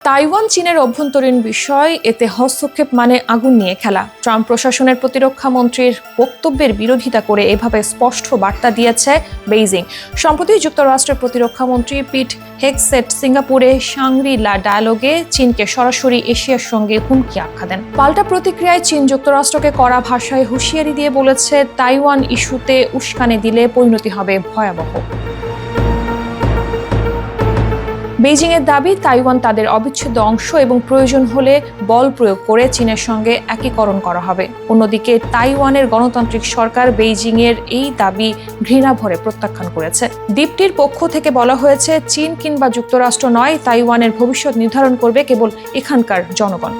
Taiwan চীনের অভ্যন্তরীণ বিষয়, এতে হস্তক্ষেপ মানে আগুন নিয়ে খেলা। ট্রাম্প প্রশাসনের প্রতিরক্ষা মন্ত্রীর বক্তব্যের বিরোধিতা করে এভাবে স্পষ্ট বার্তা দিয়েছে বেইজিং। সম্প্রতি যুক্তরাষ্ট্রের প্রতিরক্ষা মন্ত্রী পিট হেগসেট সিঙ্গাপুরে শাংরি-লা ডায়ালগে চীনকে সরাসরি এশিয়ার সঙ্গে হুমকি আখ্যা দেন। পাল্টা প্রতিক্রিয়ায় চীন যুক্তরাষ্ট্রকে কড়া ভাষায় হুঁশিয়ারি দিয়ে বলেছে, তাইওয়ান ইস্যুতে উস্কানি দিলে পরিণতি হবে ভয়াবহ। বেইজিংয়ের দাবি, তাইওয়ান তাদের অবিচ্ছেদ্য অংশ এবং প্রয়োজন হলে বল প্রয়োগ করে চীনের সঙ্গে একীকরণ করা হবে। অন্যদিকে তাইওয়ানের গণতান্ত্রিক সরকার বেইজিংয়ের এই দাবি ঘৃণাভরে প্রত্যাখ্যান করেছে। দ্বীপটির পক্ষ থেকে বলা হয়েছে, চীন কিংবা যুক্তরাষ্ট্র নয়, তাইওয়ানের ভবিষ্যৎ নির্ধারণ করবে কেবল এখানকার জনগণ।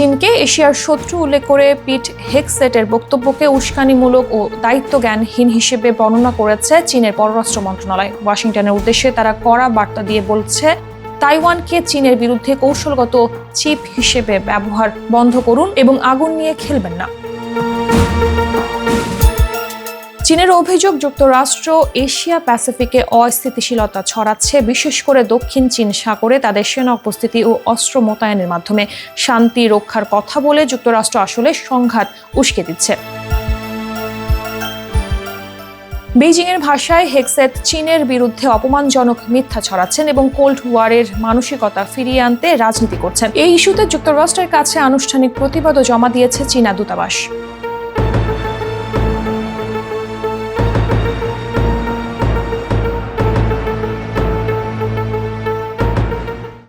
চীনকে এশিয়ার শত্রু উল্লেখ করে পিট হেগসেটের বক্তব্যকে উস্কানিমূলক ও দায়িত্বজ্ঞানহীন হিসেবে বর্ণনা করেছে চীনের পররাষ্ট্র মন্ত্রণালয়। ওয়াশিংটনের উদ্দেশ্যে তারা কড়া বার্তা দিয়ে বলছে, তাইওয়ানকে চীনের বিরুদ্ধে কৌশলগত চিপ হিসেবে ব্যবহার বন্ধ করুন এবং আগুন নিয়ে খেলবেন না। চীনের অভিযোগ, যুক্তরাষ্ট্র এশিয়া প্যাসিফিকে অস্থিতিশীলতা ছড়াচ্ছে, বিশেষ করে দক্ষিণ চীন সাগরে তাদের সেনা উপস্থিতি ও অস্ত্র মোতায়েনের মাধ্যমে শান্তি রক্ষার কথা বলে যুক্তরাষ্ট্র আসলে সংঘাত উস্কে দিচ্ছে। বেইজিংয়ের ভাষায় হেগসেট চীনের বিরুদ্ধে অপমানজনক মিথ্যা ছড়াচ্ছেন এবং কোল্ড ওয়ারের মানসিকতা ফিরিয়ে আনতে রাজনীতি করছেন। এই ইস্যুতে যুক্তরাষ্ট্রের কাছে আনুষ্ঠানিক প্রতিবাদও জমা দিয়েছে চীনা দূতাবাস।